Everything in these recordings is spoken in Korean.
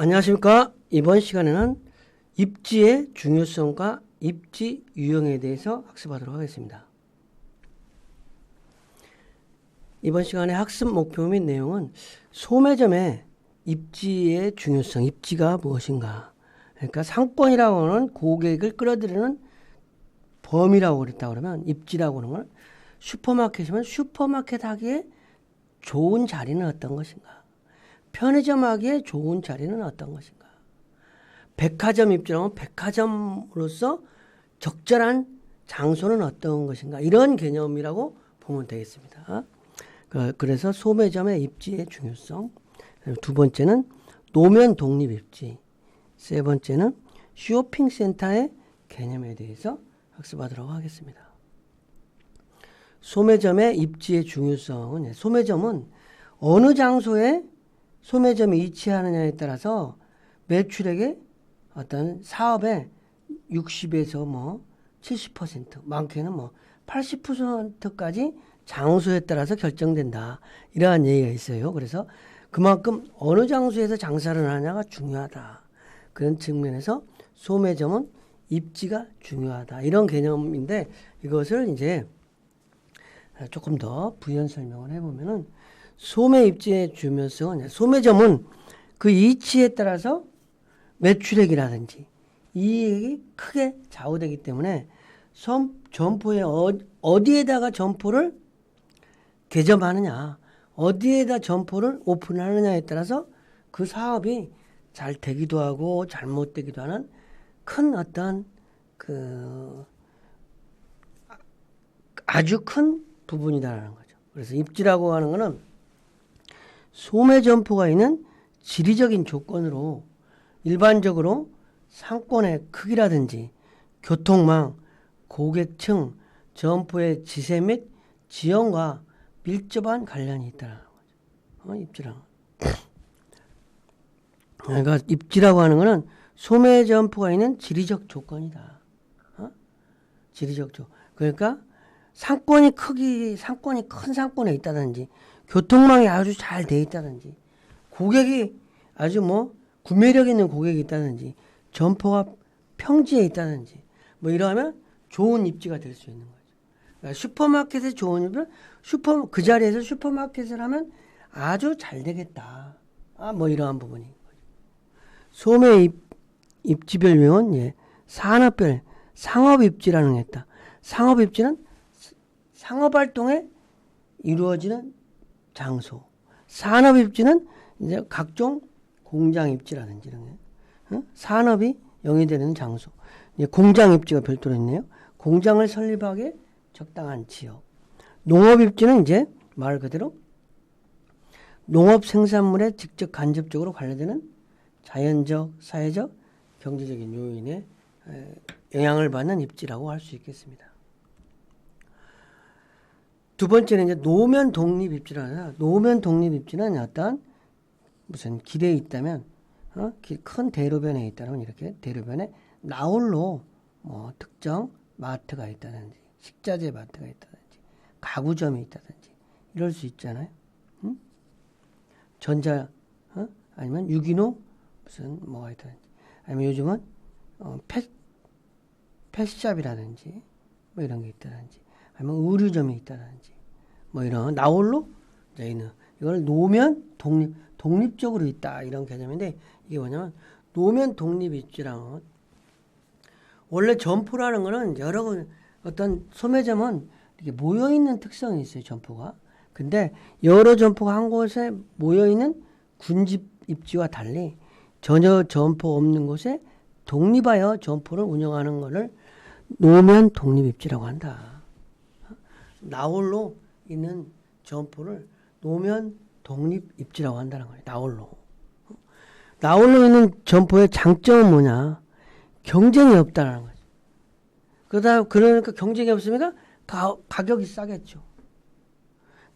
안녕하십니까. 이번 시간에는 입지의 중요성과 입지 유형에 대해서 학습하도록 하겠습니다. 이번 시간의 학습 목표 및 내용은 소매점의 입지의 중요성, 입지가 무엇인가. 그러니까 상권이라고 하는 고객을 끌어들이는 범위라고 그랬다 그러면 입지라고 하는 걸 슈퍼마켓이면 슈퍼마켓 하기에 좋은 자리는 어떤 것인가. 편의점 하기에 좋은 자리는 어떤 것인가. 백화점 입지라면 백화점으로서 적절한 장소는 어떤 것인가. 이런 개념이라고 보면 되겠습니다. 그래서 소매점의 입지의 중요성. 두 번째는 노면 독립 입지. 세 번째는 쇼핑센터의 개념에 대해서 학습하도록 하겠습니다. 소매점의 입지의 중요성은 소매점은 어느 장소에 소매점이 위치하느냐에 따라서 매출액의 어떤 사업의 60에서 70% 많게는 80%까지 장소에 따라서 결정된다. 이러한 얘기가 있어요. 그래서 그만큼 어느 장소에서 장사를 하냐가 중요하다. 그런 측면에서 소매점은 입지가 중요하다. 이런 개념인데 이것을 이제 조금 더 부연 설명을 해보면은 소매 입지의 중요성은 소매점은 그 위치에 따라서 매출액이라든지 이익이 크게 좌우되기 때문에 점포에 어디에다가 점포를 개점하느냐, 어디에다 점포를 오픈하느냐에 따라서 그 사업이 잘 되기도 하고 잘못되기도 하는 큰 어떤 아주 큰 부분이다라는 거죠. 그래서 입지라고 하는 거는 소매 점포가 있는 지리적인 조건으로 일반적으로 상권의 크기라든지 교통망, 고객층, 점포의 지세 및 지형과 밀접한 관련이 있다는 거죠. 입지라는 그러니까 입지라고 하는 거는 소매 점포가 있는 지리적 조건이다. 지리적 조건. 그러니까 상권이 큰 상권에 있다든지 교통망이 아주 잘 돼 있다든지 고객이 아주 구매력 있는 고객이 있다든지 점포가 평지에 있다든지 이러면 좋은 입지가 될 수 있는 거죠. 그러니까 슈퍼마켓에 좋은 입지는 그 자리에서 슈퍼마켓을 하면 아주 잘 되겠다. 이러한 부분인 거죠. 소매 입지별 유형은 산업별 상업 입지라는 게 있다. 상업 입지는 상업 활동에 이루어지는 장소. 산업 입지는 이제 각종 공장 입지라든지 이런 게, 산업이 영위되는 장소. 공장 입지가 별도로 있네요. 공장을 설립하기에 적당한 지역. 농업 입지는 이제 말 그대로 농업 생산물에 직접 간접적으로 관련되는 자연적, 사회적, 경제적인 요인에 영향을 받는 입지라고 할 수 있겠습니다. 두 번째는 이제 노면 독립 입지라는 노면 독립 입지는 어떤 무슨 길에 있다면 큰 대로변에 있다면 이렇게 대로변에 나홀로 특정 마트가 있다든지 식자재 마트가 있다든지 가구점이 있다든지 이럴 수 있잖아요. 전자 아니면 유기농 무슨 뭐가 있다든지 아니면 요즘은 펫샵이라든지 이런 게 있다든지 아니면 의류점이 있다든지 이런 나홀로 있는 이걸 노면 독립적으로 있다 이런 개념인데 이게 뭐냐면 노면 독립 입지랑은 원래 점포라는 거는 여러 어떤 소매점은 이렇게 모여 있는 특성이 있어요. 점포가. 근데 여러 점포가 한 곳에 모여 있는 군집 입지와 달리 전혀 점포 없는 곳에 독립하여 점포를 운영하는 것을 노면 독립 입지라고 한다. 나홀로 있는 점포를 노면 독립 입지라고 한다는 거예요. 나홀로 있는 점포의 장점은 뭐냐? 경쟁이 없다는 거죠. 그러니까 경쟁이 없으니까 가격이 싸겠죠.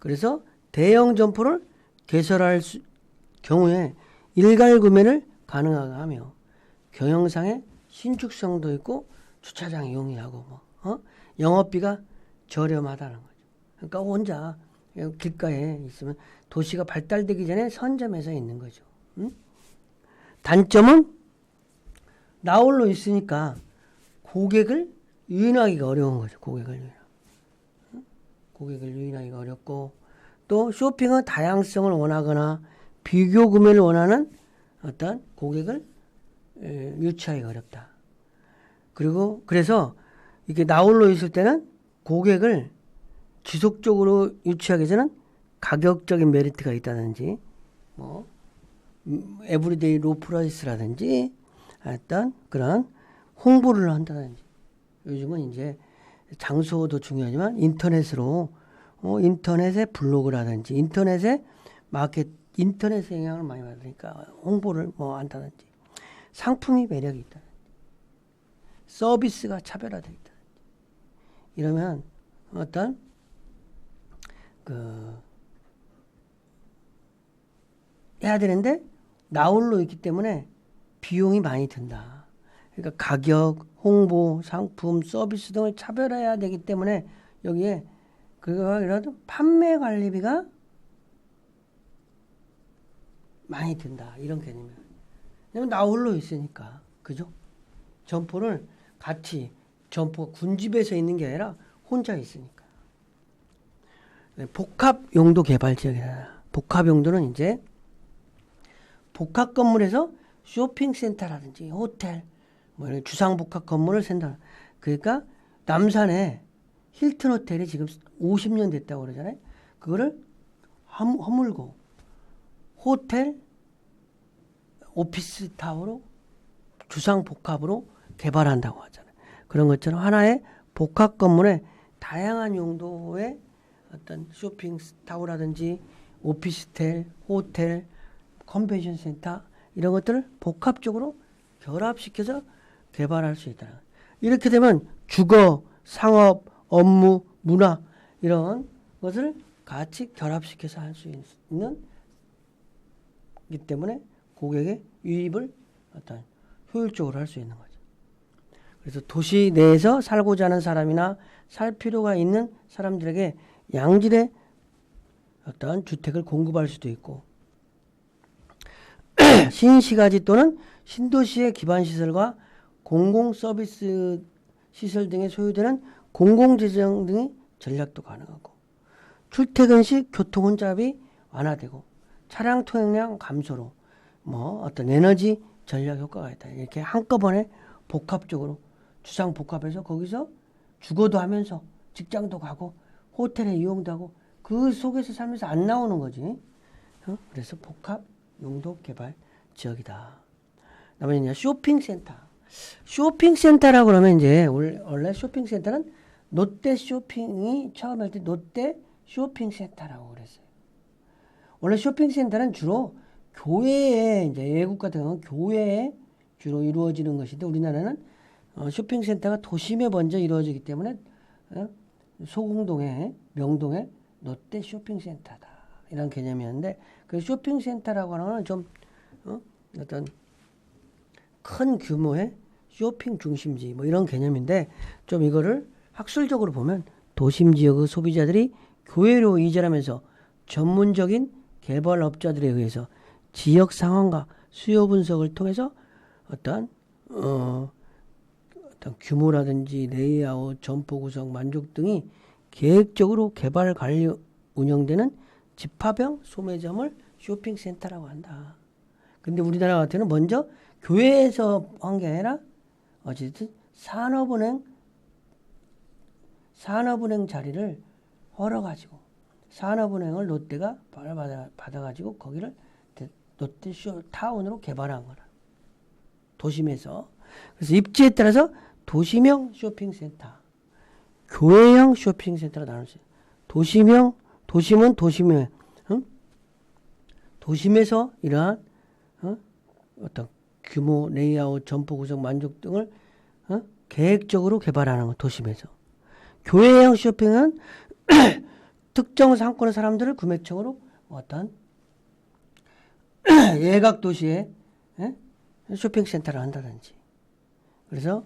그래서 대형 점포를 개설할 경우에 일괄 구매를 가능하게 하며 경영상의 신축성도 있고 주차장이 용이하고 영업비가 저렴하다는 거죠. 그러니까 혼자 길가에 있으면 도시가 발달되기 전에 선점해서 있는 거죠. 단점은 나홀로 있으니까 고객을 유인하기가 어려운 거죠. 고객을 유인하기가 어렵고, 또 쇼핑은 다양성을 원하거나 비교 구매를 원하는 어떤 고객을 유치하기가 어렵다. 그리고 그래서 이렇게 나홀로 있을 때는 고객을 지속적으로 유치하기 위해서는 가격적인 메리트가 있다든지, 뭐 에브리데이 로 프라이스라든지 어떤 그런 홍보를 한다든지, 요즘은 이제 장소도 중요하지만 인터넷으로 인터넷의 블로그라든지 인터넷의 인터넷의 영향을 많이 받으니까 홍보를 뭐 한다든지, 상품이 매력이 있다든지, 서비스가 차별화되어 있다든지, 이러면 어떤 해야 되는데 나홀로 있기 때문에 비용이 많이 든다. 그러니까 가격, 홍보, 상품, 서비스 등을 차별화해야 되기 때문에 여기에 그거라도 판매 관리비가 많이 든다. 이런 개념이에요. 왜냐면 나홀로 있으니까. 그죠? 점포를 같이, 점포가 군집에서 있는 게 아니라 혼자 있으니까. 복합 용도 개발 지역이다. 복합 용도는 이제 복합 건물에서 쇼핑센터라든지 호텔, 뭐 이런 주상복합 건물을 센다. 그러니까 남산에 힐튼 호텔이 지금 50년 됐다고 그러잖아요. 그거를 허물고 호텔, 오피스 타워로 주상복합으로 개발한다고 하잖아요. 그런 것처럼 하나의 복합 건물에 다양한 용도의 어떤 쇼핑 타워라든지 오피스텔, 호텔, 컨벤션 센터 이런 것들을 복합적으로 결합시켜서 개발할 수 있다. 이렇게 되면 주거, 상업, 업무, 문화 이런 것을 같이 결합시켜서 할 수 있는 기 때문에 고객의 유입을 어떤 효율적으로 할 수 있는 거죠. 그래서 도시 내에서 살고자 하는 사람이나 살 필요가 있는 사람들에게 양질의 어떤 주택을 공급할 수도 있고, 신시가지 또는 신도시의 기반시설과 공공서비스 시설 등에 소유되는 공공재정 등의 전략도 가능하고, 출퇴근 시 교통 혼잡이 완화되고 차량 통행량 감소로 뭐 어떤 에너지 전략 효과가 있다. 이렇게 한꺼번에 복합적으로 주상복합해서 거기서 주거도 하면서 직장도 가고 호텔에 이용도 하고 그 속에서 살면서 안 나오는 거지. 그래서 복합 용도 개발 지역이다. 그다음에 이제 쇼핑센터. 쇼핑센터라고 그러면 이제 원래 쇼핑센터는 롯데 쇼핑이 처음 할 때 롯데 쇼핑센터라고 그랬어요. 원래 쇼핑센터는 주로 교회에, 이제 외국 같은 경우는 교회에 주로 이루어지는 것인데, 우리나라는 쇼핑센터가 도심에 먼저 이루어지기 때문에 소공동에, 명동에 롯데 쇼핑센터다 이런 개념이었는데, 그 쇼핑센터라고 하는 건 좀 어떤 큰 규모의 쇼핑 중심지 뭐 이런 개념인데, 좀 이거를 학술적으로 보면 도심 지역의 소비자들이 교외로 이전하면서 전문적인 개발업자들에 의해서 지역 상황과 수요 분석을 통해서 어떤 규모라든지 레이아웃, 점포 구성, 만족 등이 계획적으로 개발 관리 운영되는 집합형 소매점을 쇼핑센터라고 한다. 근데 우리나라 같은 경우는 먼저 교회에서 한 게 아니라 어쨌든 산업은행 자리를 헐어가지고 산업은행을 롯데가 받아가지고 거기를 롯데 타운으로 개발한 거라. 도심에서. 그래서 입지에 따라서 도심형 쇼핑센터, 교외형 쇼핑센터로 나눌 수 있어요. 도심은 도심에, 도심에서 이러한 어떤 규모, 레이아웃, 점포 구성, 만족 등을 계획적으로 개발하는 거, 도심에서. 교외형 쇼핑은 특정 상권의 사람들을 구매층으로 어떤 예각 도시에 쇼핑센터를 한다든지. 그래서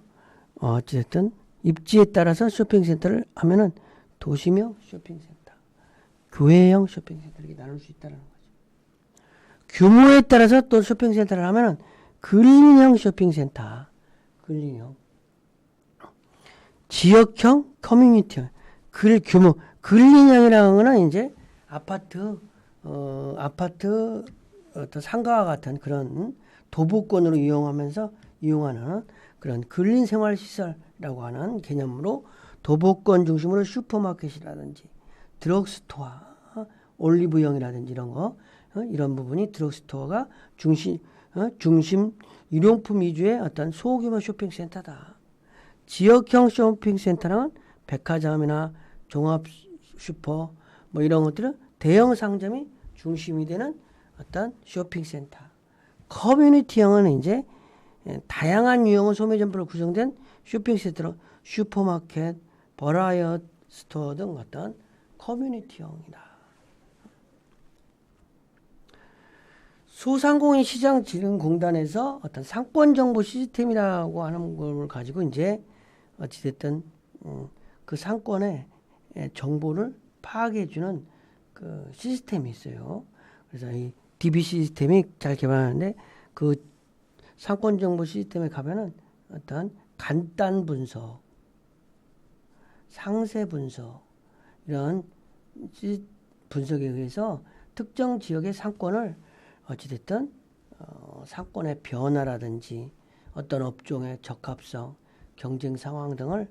어쨌든 입지에 따라서 쇼핑센터를 하면은 도심형 쇼핑센터, 교외형 쇼핑센터 이렇게 나눌 수 있다는 거죠. 규모에 따라서 또 쇼핑센터를 하면은 근린형 쇼핑센터, 근린형. 지역형 커뮤니티형. 규모. 근린형이라는 거는 이제 아파트 어떤 상가와 같은 그런 도보권으로 이용하는 그런 근린생활시설이라고 하는 개념으로 도보권 중심으로 슈퍼마켓이라든지 드럭스토어, 올리브영이라든지 이런 거, 이런 부분이 드럭스토어가 중심 일용품 위주의 어떤 소규모 쇼핑센터다. 지역형 쇼핑센터는 백화점이나 종합 슈퍼 뭐 이런 것들은 대형 상점이 중심이 되는 어떤 쇼핑센터. 커뮤니티형은 이제 다양한 유형의 소매점포로 구성된 쇼핑센터로 슈퍼마켓, 버라이어티 스토어 등 어떤 커뮤니티형이다. 소상공인시장진흥공단에서 어떤 상권정보 시스템이라고 하는 걸 가지고 이제 어찌됐든 그 상권의 정보를 파악해주는 그 시스템이 있어요. 그래서 이 DB 시스템이 잘 개발하는데 그 상권정보 시스템에 가면은 어떤 간단 분석, 상세 분석 이런 분석에 의해서 특정 지역의 상권을 어찌됐든 상권의 변화라든지 어떤 업종의 적합성, 경쟁 상황 등을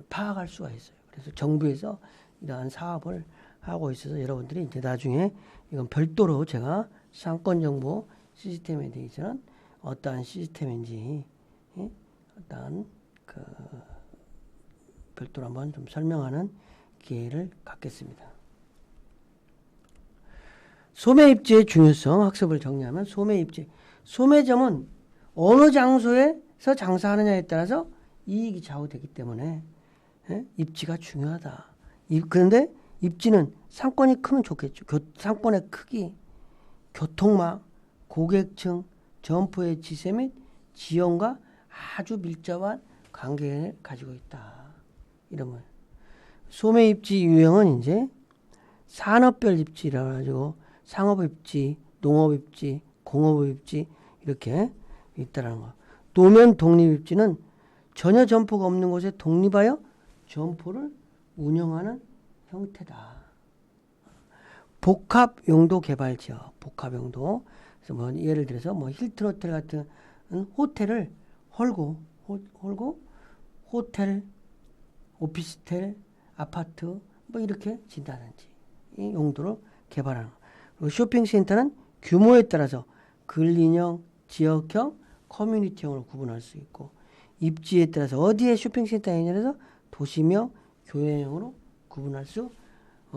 파악할 수가 있어요. 그래서 정부에서 이러한 사업을 하고 있어서 여러분들이 이제 나중에 이건 별도로 제가 상권정보 시스템에 대해서는 어떠한 시스템인지 어떠한 그 별도로 한번 좀 설명하는 기회를 갖겠습니다. 소매입지의 중요성 학습을 정리하면 소매입지. 소매점은 어느 장소에서 장사하느냐에 따라서 이익이 좌우되기 때문에 입지가 중요하다. 그런데 입지는 상권이 크면 좋겠죠. 상권의 크기, 교통망, 고객층, 점포의 지세 및 지형과 아주 밀접한 관계를 가지고 있다. 이런 거예요. 소매입지 유형은 이제 산업별 입지라 가지고 상업입지, 농업입지, 공업입지 이렇게 있다라는 거. 노면 독립입지는 전혀 점포가 없는 곳에 독립하여 점포를 운영하는 형태다. 복합용도 개발지역, 복합용도. 그래서 뭐 예를 들어서 뭐 힐튼 호텔 같은 호텔을 홀고 호텔, 오피스텔, 아파트 뭐 이렇게 진다든지 이 용도로 개발하는 거. 그리고 쇼핑센터는 규모에 따라서 근린형, 지역형, 커뮤니티형으로 구분할 수 있고 입지에 따라서 어디에 쇼핑센터에 있냐에서 도시명, 교외형으로 구분할 수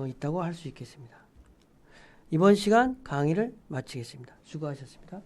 있다고 할 수 있겠습니다. 이번 시간 강의를 마치겠습니다. 수고하셨습니다.